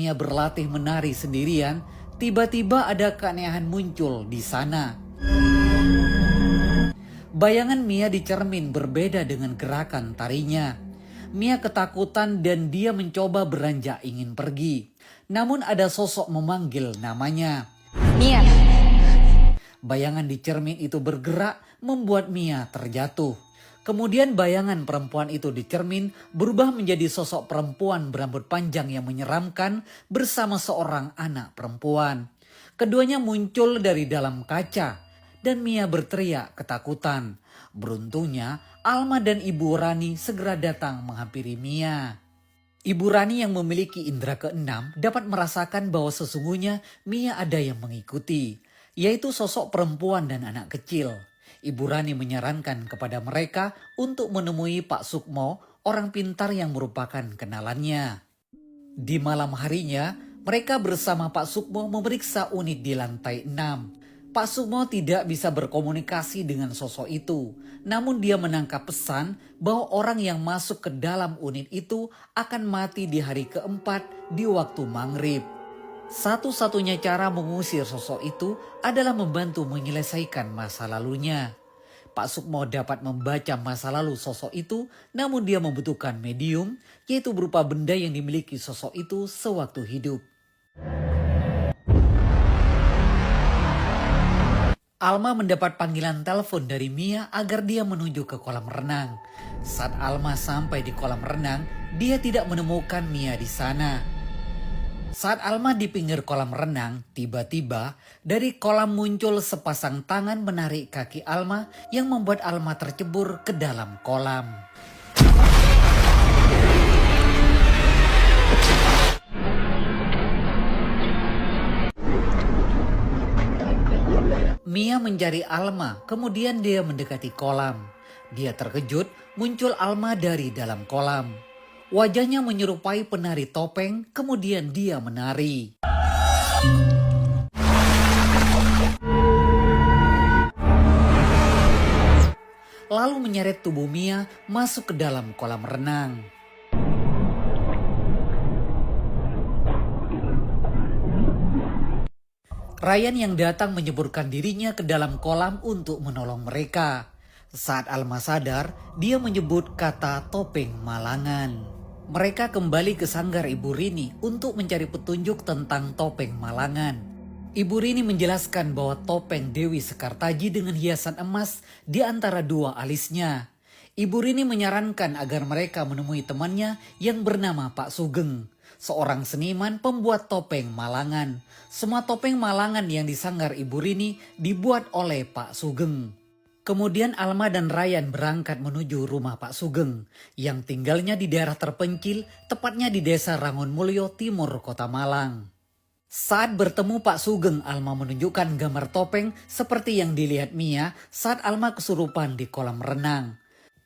Mia berlatih menari sendirian, tiba-tiba ada keanehan muncul di sana. Bayangan Mia di cermin berbeda dengan gerakan tarinya. Mia ketakutan dan dia mencoba beranjak ingin pergi. Namun ada sosok memanggil namanya. Mia. Bayangan di cermin itu bergerak membuat Mia terjatuh. Kemudian bayangan perempuan itu di cermin berubah menjadi sosok perempuan berambut panjang yang menyeramkan bersama seorang anak perempuan. Keduanya muncul dari dalam kaca dan Mia berteriak ketakutan. Beruntungnya Alma dan Ibu Rani segera datang menghampiri Mia. Ibu Rani yang memiliki indera keenam dapat merasakan bahwa sesungguhnya Mia ada yang mengikuti, yaitu sosok perempuan dan anak kecil. Ibu Rani menyarankan kepada mereka untuk menemui Pak Sukmo, orang pintar yang merupakan kenalannya. Di malam harinya, mereka bersama Pak Sukmo memeriksa unit di lantai 6. Pak Sukmo tidak bisa berkomunikasi dengan sosok itu, namun dia menangkap pesan bahwa orang yang masuk ke dalam unit itu akan mati di hari keempat di waktu maghrib. Satu-satunya cara mengusir sosok itu adalah membantu menyelesaikan masa lalunya. Pak Sukmo dapat membaca masa lalu sosok itu, namun dia membutuhkan medium, yaitu berupa benda yang dimiliki sosok itu sewaktu hidup. Alma mendapat panggilan telepon dari Mia agar dia menuju ke kolam renang. Saat Alma sampai di kolam renang, dia tidak menemukan Mia di sana. Saat Alma di pinggir kolam renang, tiba-tiba dari kolam muncul sepasang tangan menarik kaki Alma yang membuat Alma tercebur ke dalam kolam. Mia mencari Alma, kemudian dia mendekati kolam. Dia terkejut, muncul Alma dari dalam kolam. Wajahnya menyerupai penari topeng, kemudian dia menari. Lalu menyeret tubuh Mia masuk ke dalam kolam renang. Ryan yang datang menyeburkan dirinya ke dalam kolam untuk menolong mereka. Saat Alma sadar, dia menyebut kata topeng Malangan. Mereka kembali ke sanggar Ibu Rini untuk mencari petunjuk tentang topeng Malangan. Ibu Rini menjelaskan bahwa topeng Dewi Sekartaji dengan hiasan emas di antara dua alisnya. Ibu Rini menyarankan agar mereka menemui temannya yang bernama Pak Sugeng, seorang seniman pembuat topeng Malangan. Semua topeng Malangan yang disanggar Ibu Rini dibuat oleh Pak Sugeng. Kemudian Alma dan Ryan berangkat menuju rumah Pak Sugeng yang tinggalnya di daerah terpencil, tepatnya di desa Rangonmulyo, timur kota Malang. Saat bertemu Pak Sugeng, Alma menunjukkan gambar topeng seperti yang dilihat Mia saat Alma kesurupan di kolam renang.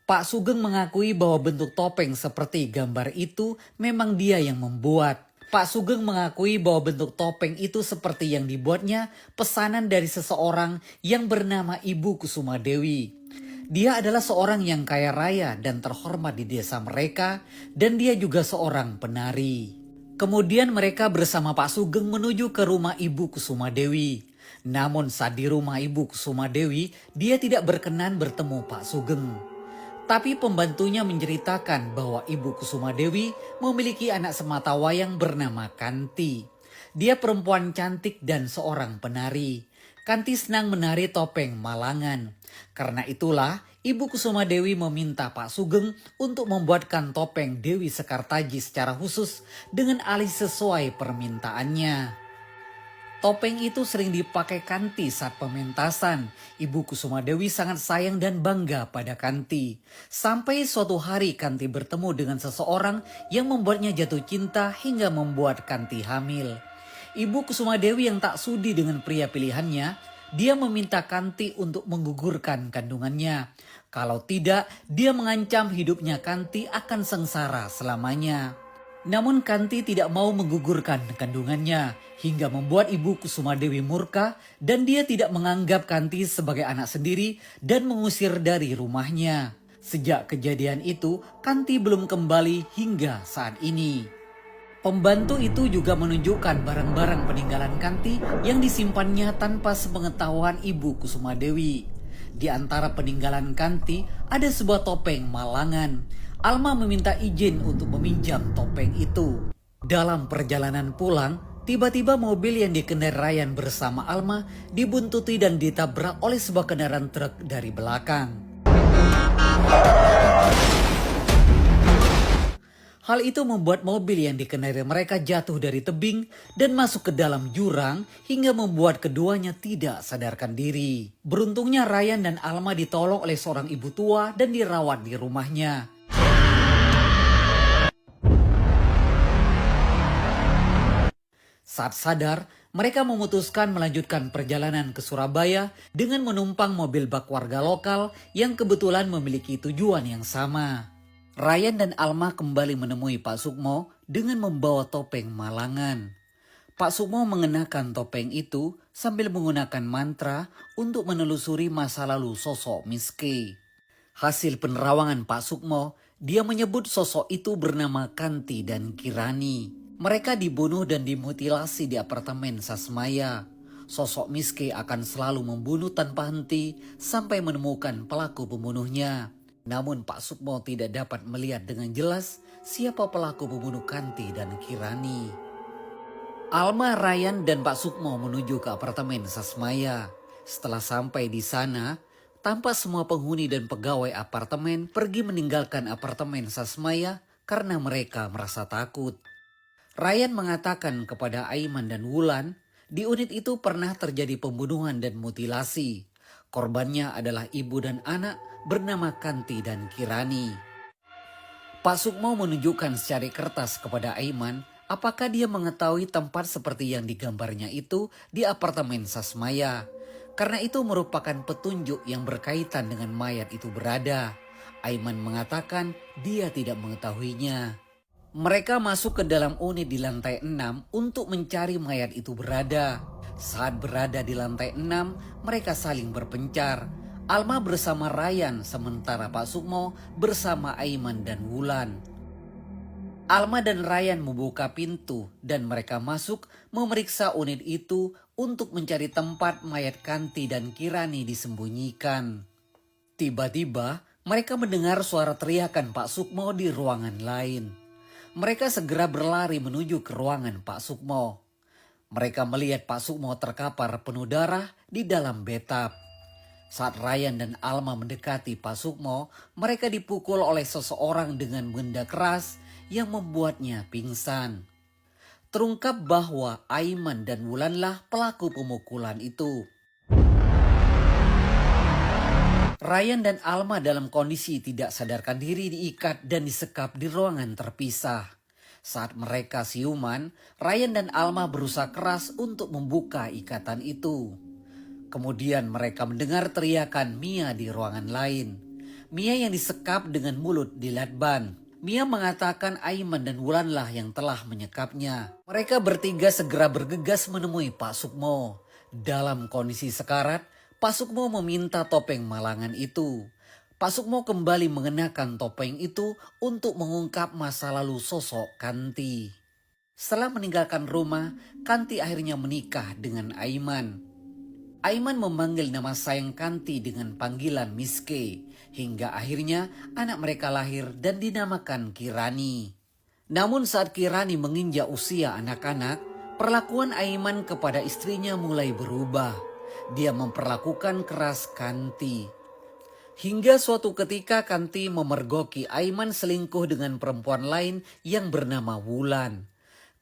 Pak Sugeng mengakui bahwa bentuk topeng seperti gambar itu memang dia yang membuat. Pak Sugeng mengakui bahwa bentuk topeng itu seperti yang dibuatnya pesanan dari seseorang yang bernama Ibu Kusuma Dewi. Dia adalah seorang yang kaya raya dan terhormat di desa mereka, dan dia juga seorang penari. Kemudian mereka bersama Pak Sugeng menuju ke rumah Ibu Kusuma Dewi. Namun saat di rumah Ibu Kusuma Dewi, dia tidak berkenan bertemu Pak Sugeng. Tapi pembantunya menceritakan bahwa Ibu Kusuma Dewi memiliki anak sematawayang bernama Kanti. Dia perempuan cantik dan seorang penari. Kanti senang menari topeng Malangan. Karena itulah Ibu Kusuma Dewi meminta Pak Sugeng untuk membuatkan topeng Dewi Sekartaji secara khusus dengan alis sesuai permintaannya. Topeng itu sering dipakai Kanti saat pementasan. Ibu Kusuma Dewi sangat sayang dan bangga pada Kanti. Sampai suatu hari Kanti bertemu dengan seseorang yang membuatnya jatuh cinta hingga membuat Kanti hamil. Ibu Kusuma Dewi yang tak sudi dengan pria pilihannya, dia meminta Kanti untuk menggugurkan kandungannya. Kalau tidak, dia mengancam hidupnya Kanti akan sengsara selamanya. Namun Kanti tidak mau menggugurkan kandungannya hingga membuat Ibu Kusuma Dewi murka dan dia tidak menganggap Kanti sebagai anak sendiri dan mengusir dari rumahnya. Sejak kejadian itu, Kanti belum kembali hingga saat ini. Pembantu itu juga menunjukkan barang-barang peninggalan Kanti yang disimpannya tanpa sepengetahuan Ibu Kusuma Dewi. Di antara peninggalan Kanti ada sebuah topeng Malangan. Alma meminta izin untuk meminjam topeng itu. Dalam perjalanan pulang, tiba-tiba mobil yang dikendarai Ryan bersama Alma dibuntuti dan ditabrak oleh sebuah kendaraan truk dari belakang. Hal itu membuat mobil yang dikendarai mereka jatuh dari tebing dan masuk ke dalam jurang hingga membuat keduanya tidak sadarkan diri. Beruntungnya Ryan dan Alma ditolong oleh seorang ibu tua dan dirawat di rumahnya. Saat sadar, mereka memutuskan melanjutkan perjalanan ke Surabaya dengan menumpang mobil bak warga lokal yang kebetulan memiliki tujuan yang sama. Ryan dan Alma kembali menemui Pak Sukmo dengan membawa topeng Malangan. Pak Sukmo mengenakan topeng itu sambil menggunakan mantra untuk menelusuri masa lalu sosok Miss K. Hasil penerawangan Pak Sukmo, dia menyebut sosok itu bernama Kanti dan Kirani. Mereka dibunuh dan dimutilasi di apartemen Sasmaya. Sosok Miss K akan selalu membunuh tanpa henti sampai menemukan pelaku pembunuhnya. Namun Pak Sukmo tidak dapat melihat dengan jelas siapa pelaku pembunuh Kanti dan Kirani. Alma, Ryan, dan Pak Sukmo menuju ke apartemen Sasmaya. Setelah sampai di sana, tampak semua penghuni dan pegawai apartemen pergi meninggalkan apartemen Sasmaya karena mereka merasa takut. Ryan mengatakan kepada Aiman dan Wulan, di unit itu pernah terjadi pembunuhan dan mutilasi. Korbannya adalah ibu dan anak bernama Kanti dan Kirani. Pak Sukmo menunjukkan secari kertas kepada Aiman apakah dia mengetahui tempat seperti yang digambarnya itu di apartemen Sasmaya. Karena itu merupakan petunjuk yang berkaitan dengan mayat itu berada. Aiman mengatakan dia tidak mengetahuinya. Mereka masuk ke dalam unit di lantai 6 untuk mencari mayat itu berada. Saat berada di lantai 6, mereka saling berpencar. Alma bersama Ryan, sementara Pak Sukmo bersama Aiman dan Wulan. Alma dan Ryan membuka pintu dan mereka masuk memeriksa unit itu untuk mencari tempat mayat Kanti dan Kirani disembunyikan. Tiba-tiba mereka mendengar suara teriakan Pak Sukmo di ruangan lain. Mereka segera berlari menuju ke ruangan Pak Sukmo. Mereka melihat Pak Sukmo terkapar penuh darah di dalam bathtub. Saat Ryan dan Alma mendekati Pak Sukmo, mereka dipukul oleh seseorang dengan benda keras yang membuatnya pingsan. Terungkap bahwa Aiman dan Wulanlah pelaku pemukulan itu. Ryan dan Alma dalam kondisi tidak sadarkan diri diikat dan disekap di ruangan terpisah. Saat mereka siuman, Ryan dan Alma berusaha keras untuk membuka ikatan itu. Kemudian mereka mendengar teriakan Mia di ruangan lain. Mia yang disekap dengan mulut dilatban. Mia mengatakan Aiman dan Wulanlah yang telah menyekapnya. Mereka bertiga segera bergegas menemui Pak Sukmo. Dalam kondisi sekarat, Pak Sukmo meminta topeng Malangan itu. Pak Sukmo kembali mengenakan topeng itu untuk mengungkap masa lalu sosok Kanti. Setelah meninggalkan rumah, Kanti akhirnya menikah dengan Aiman. Aiman memanggil nama sayang Kanti dengan panggilan Miss K, hingga akhirnya anak mereka lahir dan dinamakan Kirani. Namun saat Kirani menginjak usia anak-anak, perlakuan Aiman kepada istrinya mulai berubah. Dia memperlakukan keras Kanti. Hingga suatu ketika Kanti memergoki Aiman selingkuh dengan perempuan lain yang bernama Wulan.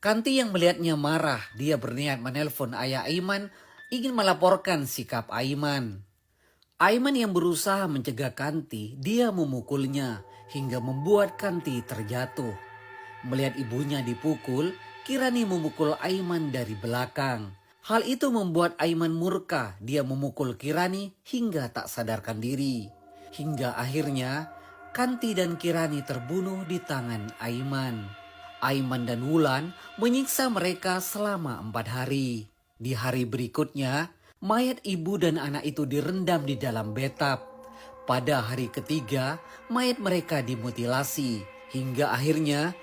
Kanti yang melihatnya marah, dia berniat menelpon ayah Aiman ingin melaporkan sikap Aiman. Aiman yang berusaha mencegah Kanti, dia memukulnya hingga membuat Kanti terjatuh. Melihat ibunya dipukul, Kirani memukul Aiman dari belakang. Hal itu membuat Aiman murka, dia memukul Kirani hingga tak sadarkan diri. Hingga akhirnya Kanti dan Kirani terbunuh di tangan Aiman. Aiman dan Wulan menyiksa mereka selama 4 hari. Di hari berikutnya, mayat ibu dan anak itu direndam di dalam bathtub. Pada hari ketiga, mayat mereka dimutilasi. Hingga akhirnya